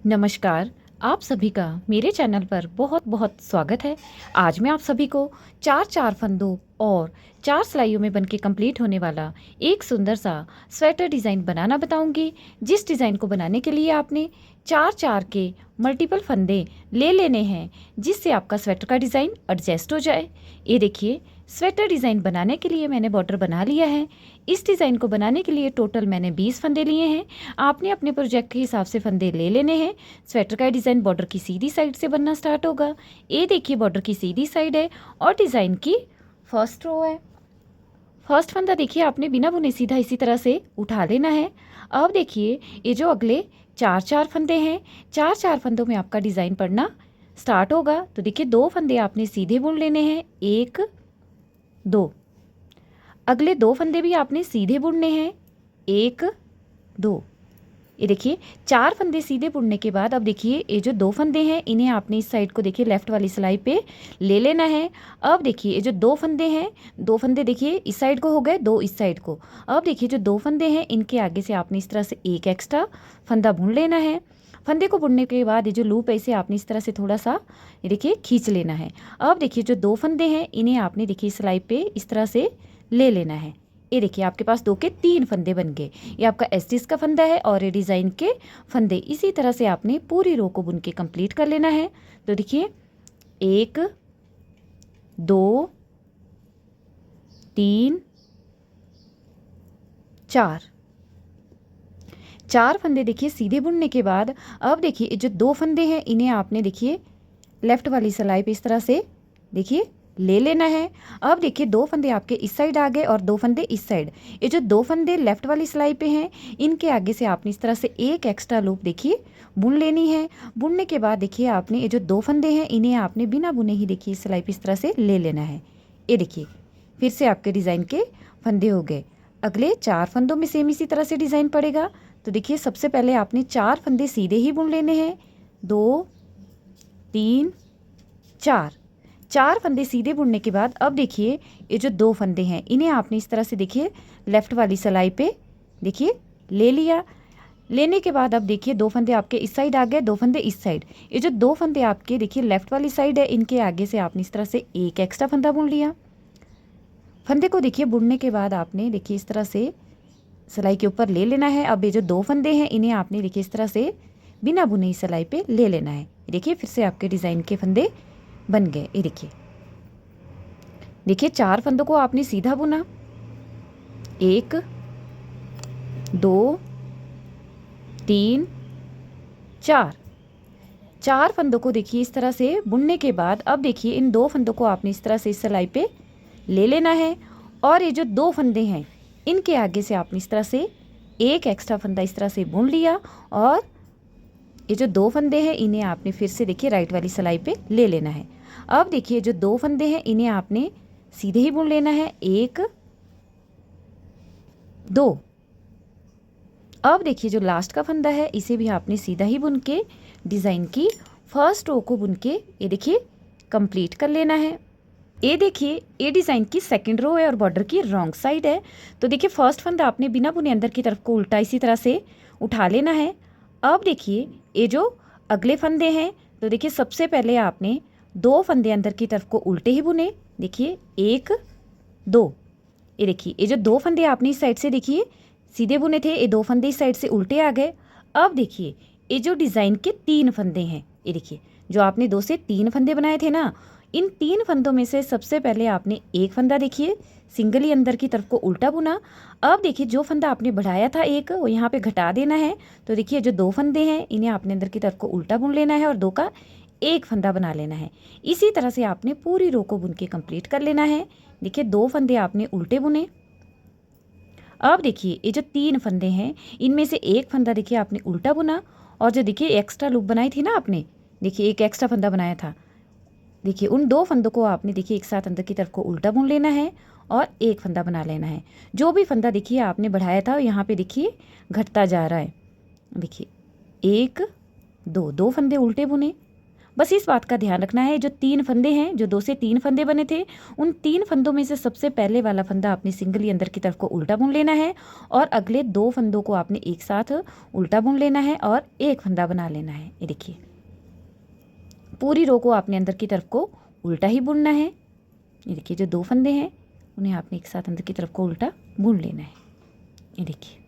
नमस्कार। आप सभी का मेरे चैनल पर बहुत बहुत स्वागत है। आज मैं आप सभी को चार चार फंदों और चार सिलाइयों में बनके कंप्लीट होने वाला एक सुंदर सा स्वेटर डिज़ाइन बनाना बताऊंगी, जिस डिज़ाइन को बनाने के लिए आपने चार चार के मल्टीपल फंदे ले लेने हैं, जिससे आपका स्वेटर का डिज़ाइन एडजस्ट हो जाए। ये देखिए, स्वेटर डिज़ाइन बनाने के लिए मैंने बॉर्डर बना लिया है। इस डिज़ाइन को बनाने के लिए टोटल मैंने 20 फंदे लिए हैं। आपने अपने प्रोजेक्ट के हिसाब से फंदे ले लेने हैं। स्वेटर का डिज़ाइन बॉर्डर की सीधी साइड से बनना स्टार्ट होगा। ये देखिए, बॉर्डर की सीधी साइड है और डिज़ाइन की फर्स्ट रो है। फर्स्ट फंदा देखिए, आपने बिना बुने सीधा इसी तरह से उठा लेना है। अब देखिए, ये जो अगले चार चार फंदे हैं, चार चार फंदों में आपका डिज़ाइन पड़ना स्टार्ट होगा। तो देखिए, दो फंदे आपने सीधे बुन लेने हैं, एक दो। अगले दो फंदे भी आपने सीधे बुनने हैं, एक दो। ये देखिए, चार फंदे सीधे बुनने के बाद अब देखिए, ये जो दो फंदे हैं इन्हें आपने इस साइड को देखिए लेफ्ट वाली सिलाई पे ले लेना है। अब देखिए, ये जो दो फंदे हैं, दो फंदे देखिए इस साइड को हो गए, दो इस साइड को। अब देखिए, जो दो फंदे हैं इनके आगे से आपने इस तरह से एक एक्स्ट्रा फंदा बुन लेना है। फंदे को बुनने के बाद ये जो लूप है इसे आपने इस तरह से थोड़ा सा ये देखिए खींच लेना है। अब देखिए, जो दो फंदे हैं इन्हें आपने देखिए सिलाई पे इस तरह से ले लेना है। ये देखिए, आपके पास दो के तीन फंदे बन गए। ये आपका एस्टिस का फंदा है और ये डिज़ाइन के फंदे। इसी तरह से आपने पूरी रो को बुन के कंप्लीट कर लेना है। तो देखिए, एक दो तीन चार, चार फंदे देखिए सीधे बुनने के बाद अब देखिए, जो दो फंदे हैं इन्हें आपने देखिए लेफ्ट वाली सिलाई पे इस तरह से देखिए ले लेना है। अब देखिए, दो फंदे आपके इस साइड आ गए और दो फंदे इस साइड। ये जो दो फंदे लेफ्ट वाली सिलाई पे हैं इनके आगे से आपने इस तरह से एक एक्स्ट्रा लूप देखिए बुन लेनी है। बुनने के बाद देखिए, आपने ये जो दो फंदे हैं इन्हें आपने बिना बुने ही देखिए सिलाई पे इस तरह से ले लेना है। ये देखिए, फिर से आपके डिज़ाइन के फंदे हो गए। अगले चार फंदों में सेम इसी तरह से डिज़ाइन पड़ेगा। तो देखिए, सबसे पहले आपने चार फंदे सीधे ही बुन लेने हैं, दो तीन चार। चार फंदे सीधे बुनने के बाद अब देखिए, ये जो दो फंदे हैं इन्हें आपने इस तरह से देखिए लेफ्ट वाली सिलाई पे देखिए ले लिया। लेने के बाद अब देखिए, दो फंदे आपके इस साइड आ गए, दो फंदे इस साइड। ये जो दो फंदे आपके देखिए लेफ्ट वाली साइड है इनके आगे से आपने इस तरह से एक एक्स्ट्रा फंदा बुन लिया। फंदे को देखिए बुनने के बाद आपने देखिए इस तरह से सिलाई के ऊपर ले लेना है। अब ये जो दो फंदे हैं इन्हें आपने देखिए इस तरह से बिना बुने ही सिलाई पे ले लेना है। देखिए, फिर से आपके डिज़ाइन के फंदे बन गए। ये देखिए, देखिए चार फंदों को आपने सीधा बुना, एक दो तीन चार। चार फंदों को देखिए इस तरह से बुनने के बाद अब देखिए, इन दो फंदों को आपने इस तरह से इस सिलाई पे ले लेना है। और ये जो दो फंदे हैं इनके आगे से आपने इस तरह से एक एक्स्ट्रा फंदा इस तरह से बुन लिया। और ये जो दो फंदे हैं इन्हें आपने फिर से देखिए राइट वाली सिलाई पे ले लेना है। अब देखिए, जो दो फंदे हैं इन्हें आपने सीधे ही बुन लेना है, एक दो। अब देखिए, जो लास्ट का फंदा है इसे भी आपने सीधा ही बुन के डिज़ाइन की फर्स्ट रो को बुन के ये देखिए कंप्लीट कर लेना है। ये देखिए, ये डिज़ाइन की सेकंड रो है और बॉर्डर की रॉन्ग साइड है। तो देखिए, फर्स्ट फंदा आपने बिना बुने अंदर की तरफ को उल्टा इसी तरह से उठा लेना है। अब देखिए, ये जो अगले फंदे हैं, तो देखिए सबसे पहले आपने दो फंदे अंदर की तरफ को उल्टे ही बुने। देखिए, एक दो। ये देखिए, ये जो दो फंदे आपने इस साइड से देखिए सीधे बुने थे, ये दो फंदे इस साइड से उल्टे आ गए। अब देखिए, ये जो डिज़ाइन के तीन फंदे हैं, ये देखिए जो आपने दो से तीन फंदे बनाए थे ना, इन तीन फंदों में से सबसे पहले आपने एक फंदा देखिए सिंगल ही अंदर की तरफ को उल्टा बुना। अब देखिए, जो फंदा आपने बढ़ाया था एक, वो यहाँ पे घटा देना है। तो देखिए, जो दो फंदे हैं इन्हें आपने अंदर की तरफ को उल्टा बुन लेना है और दो का एक फंदा बना लेना है। इसी तरह से आपने पूरी रो को बुन के कंप्लीट कर लेना है। देखिए, दो फंदे आपने उल्टे बुने। अब देखिए, ये जो तीन फंदे हैं इनमें से एक फंदा देखिए आपने उल्टा बुना। और जो देखिए एक्स्ट्रा लूप बनाई थी ना आपने, देखिए एक एक्स्ट्रा फंदा बनाया था, देखिए उन दो फंदों को आपने देखिए एक साथ अंदर की तरफ को उल्टा बुन लेना है और एक फंदा बना लेना है। जो भी फंदा देखिए आपने बढ़ाया था यहाँ पे देखिए घटता जा रहा है। देखिए, एक दो, दो फंदे उल्टे बुने। बस इस बात का ध्यान रखना है, जो 3 फंदे हैं, जो 2 से 3 फंदे बने थे, उन 3 फंदों में से सबसे पहले वाला फंदा आपने सिंगली अंदर की तरफ को उल्टा बुन लेना है और अगले 2 फंदों को आपने एक साथ उल्टा बुन लेना है और एक फंदा बना लेना है। ये देखिए, पूरी रो को आपने अंदर की तरफ को उल्टा ही बुनना है। ये देखिए, जो 2 फंदे हैं उन्हें आपने एक साथ अंदर की तरफ को उल्टा बुन लेना है। ये देखिए,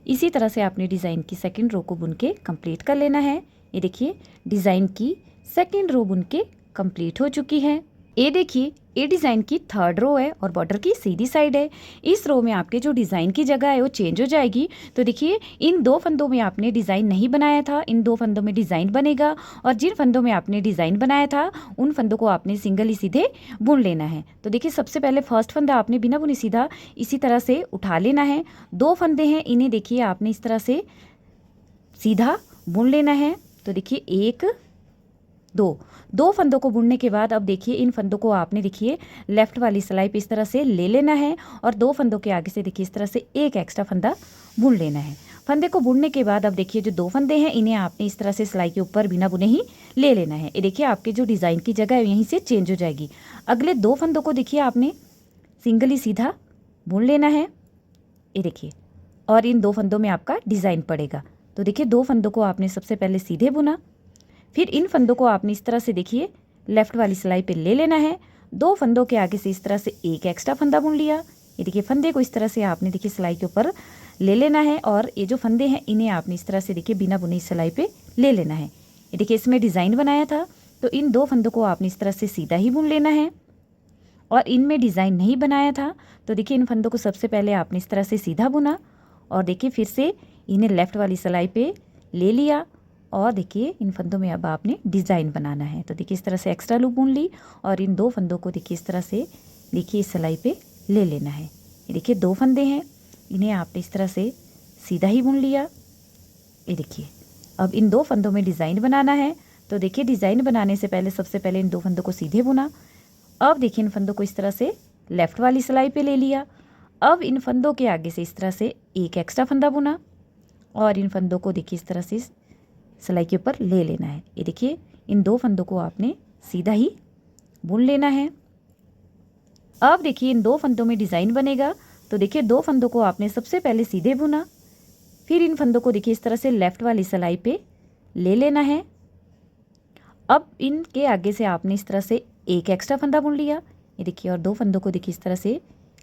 इसी तरह से आपने डिज़ाइन की सेकंड रो को बुन के कंप्लीट कर लेना है। ये देखिए, डिज़ाइन की सेकंड रो बुन के कंप्लीट हो चुकी है। ये देखिए, ये डिज़ाइन की थर्ड रो है और बॉर्डर की सीधी साइड है। इस रो में आपके जो डिज़ाइन की जगह है वो चेंज हो जाएगी। तो देखिए, इन 2 फंदों में आपने डिज़ाइन नहीं बनाया था, इन 2 फंदों में डिज़ाइन बनेगा और जिन फंदों में आपने डिज़ाइन बनाया था उन फंदों को आपने सिंगल ही सीधे बुन लेना है। तो देखिए, सबसे पहले फर्स्ट फंदा आपने बिना बुने सीधा इसी तरह से उठा लेना है। 2 फंदे हैं, इन्हें देखिए आपने इस तरह से सीधा बुन लेना है। तो देखिए, 1 2 फंदों को बुनने के बाद अब देखिए, इन फंदों को आपने देखिए लेफ्ट वाली सिलाई पे इस तरह से ले लेना है और 2 फंदों के आगे से देखिए इस तरह से एक एक्स्ट्रा फंदा बुन लेना है। फंदे को बुनने के बाद अब देखिए, जो 2 फंदे हैं इन्हें आपने इस तरह से सिलाई के ऊपर बिना बुने ही ले लेना है। ये देखिए, आपके जो डिज़ाइन की जगह है यहीं से चेंज हो जाएगी। अगले 2 फंदों को देखिए आपने सिंगल ही सीधा बुन लेना है। ये देखिए, और इन 2 फंदों में आपका डिज़ाइन पड़ेगा। तो देखिए, 2 फंदों को आपने सबसे पहले सीधे बुना, फिर इन फंदों को आपने इस तरह से देखिए लेफ्ट वाली सिलाई पे ले लेना है। 2 फंदों के आगे से इस तरह से एक एक्स्ट्रा फंदा बुन लिया। ये देखिए, फंदे को इस तरह से आपने देखिए सिलाई के ऊपर ले लेना है और ये जो फंदे हैं इन्हें आपने इस तरह से देखिए बिना बुनी सिलाई पे ले लेना है। ये देखिए, इसमें डिज़ाइन बनाया था तो इन 2 फंदों को आपने इस तरह से सीधा ही बुन लेना है और इनमें डिज़ाइन नहीं बनाया था तो देखिए, इन फंदों को सबसे पहले आपने इस तरह से सीधा बुना और देखिए फिर से इन्हें लेफ्ट वाली सिलाई पे ले लिया और देखिए, इन फंदों में अब आपने डिज़ाइन बनाना है। तो देखिए, इस तरह से एक्स्ट्रा लूप बुन ली और इन 2 फंदों को देखिए इस तरह से देखिए इस सिलाई पे ले लेना है। ये देखिए, 2 फंदे हैं, इन्हें आपने इस तरह से सीधा ही बुन लिया। ये देखिए, अब इन 2 फंदों में डिज़ाइन बनाना है। तो देखिए, डिज़ाइन बनाने से पहले सबसे पहले इन 2 फंदों को सीधे बुना। अब देखिए, इन फंदों को इस तरह से लेफ्ट वाली सिलाई पे ले लिया। अब इन फंदों के आगे से इस तरह से एक एक्स्ट्रा फंदा बुना और इन फंदों को देखिए इस तरह से सिलाई के ऊपर ले लेना है। ये देखिए, इन 2 फंदों को आपने सीधा ही बुन लेना है। अब देखिए, इन 2 फंदों में डिज़ाइन बनेगा। तो देखिए, 2 फंदों को आपने सबसे पहले सीधे बुना, फिर इन फंदों को देखिए इस तरह से लेफ्ट वाली सिलाई पे ले लेना है। अब इनके आगे से आपने इस तरह से एक एक्स्ट्रा फंदा बुन लिया। ये देखिए, और 2 फंदों को देखिए इस तरह से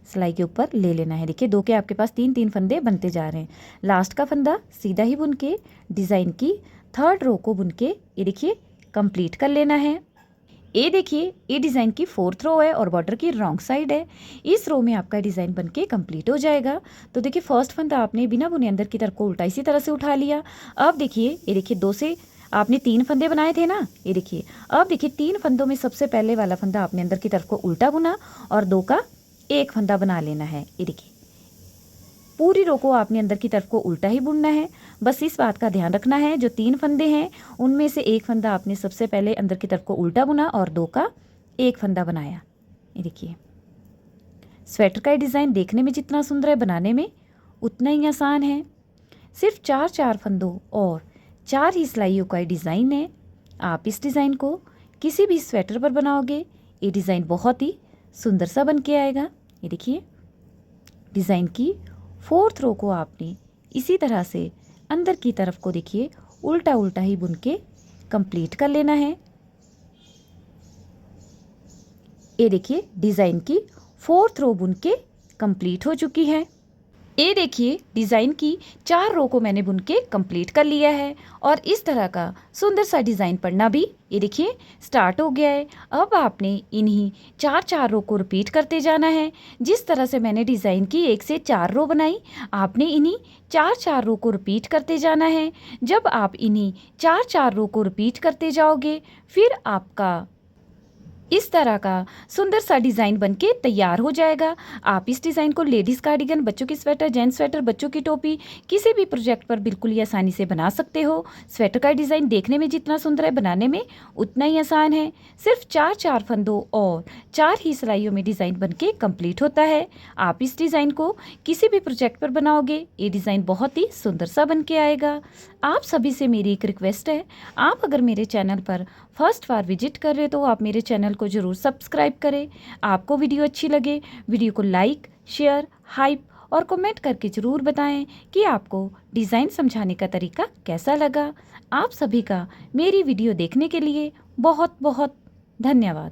सिलाई के ऊपर ले लेना है। देखिए, 2 के आपके पास 3-3 फंदे बनते जा रहे हैं। लास्ट का फंदा सीधा ही बुन के डिज़ाइन की थर्ड रो को बुन के ये देखिए कंप्लीट कर लेना है। ये देखिए, ये डिज़ाइन की 4th रो है और बॉर्डर की रॉन्ग साइड है। इस रो में आपका डिज़ाइन बन के कंप्लीट हो जाएगा। तो देखिए, फर्स्ट फंदा आपने बिना बुने अंदर की तरफ को उल्टा इसी तरह से उठा लिया। अब देखिए, ये देखिए, 2 से आपने 3 फंदे बनाए थे ना। ये देखिए, अब देखिए 3 फंदों में सबसे पहले वाला फंदा आपने अंदर की तरफ को उल्टा बुना और 2 का एक फंदा बना लेना है। ये देखिए, पूरी रो को आपने अंदर की तरफ को उल्टा ही बुनना है। बस इस बात का ध्यान रखना है, जो 3 फंदे हैं उनमें से एक फंदा आपने सबसे पहले अंदर की तरफ को उल्टा बुना और 2 का एक फंदा बनाया। ये देखिए, स्वेटर का डिज़ाइन देखने में जितना सुंदर है, बनाने में उतना ही आसान है। सिर्फ 4-4 फंदों और 4 ही सिलाइयों का डिज़ाइन है। आप इस डिज़ाइन को किसी भी स्वेटर पर बनाओगे, ये डिज़ाइन बहुत ही सुंदर सा बन के आएगा। ये देखिए, डिज़ाइन की 4th रो को आपने इसी तरह से अंदर की तरफ को देखिए उल्टा उल्टा ही बुन के कंप्लीट कर लेना है। ये देखिए, डिज़ाइन की 4th रो बुन के कंप्लीट हो चुकी है। ये देखिए, डिज़ाइन की 4 रो को मैंने बुन के कंप्लीट कर लिया है और इस तरह का सुंदर सा डिज़ाइन पढ़ना भी ये देखिए स्टार्ट हो गया है। अब आपने इन्हीं 4-4 रो को रिपीट करते जाना है। जिस तरह से मैंने डिज़ाइन की 1 से 4 रो बनाई, आपने इन्हीं 4-4 रो को रिपीट करते जाना है। जब आप इन्हीं 4-4 रो को रिपीट करते जाओगे, फिर आपका इस तरह का सुंदर सा डिज़ाइन बनके तैयार हो जाएगा। आप इस डिज़ाइन को लेडीज़ कार्डिगन, बच्चों की स्वेटर, जेंट्स स्वेटर, बच्चों की टोपी, किसी भी प्रोजेक्ट पर बिल्कुल ही आसानी से बना सकते हो। स्वेटर का डिज़ाइन देखने में जितना सुंदर है, बनाने में उतना ही आसान है। सिर्फ 4 फंदों और 4 ही सिलाइयों में डिज़ाइन बनके कंप्लीट होता है। आप इस डिज़ाइन को किसी भी प्रोजेक्ट पर बनाओगे, ये डिज़ाइन बहुत ही सुंदर सा बन के आएगा। आप सभी से मेरी एक रिक्वेस्ट है, आप अगर मेरे चैनल पर फर्स्ट बार विजिट कर रहे तो आप मेरे चैनल को ज़रूर सब्सक्राइब करें। आपको वीडियो अच्छी लगे, वीडियो को लाइक, शेयर, हाइप और कमेंट करके ज़रूर बताएं कि आपको डिज़ाइन समझाने का तरीका कैसा लगा। आप सभी का मेरी वीडियो देखने के लिए बहुत बहुत धन्यवाद।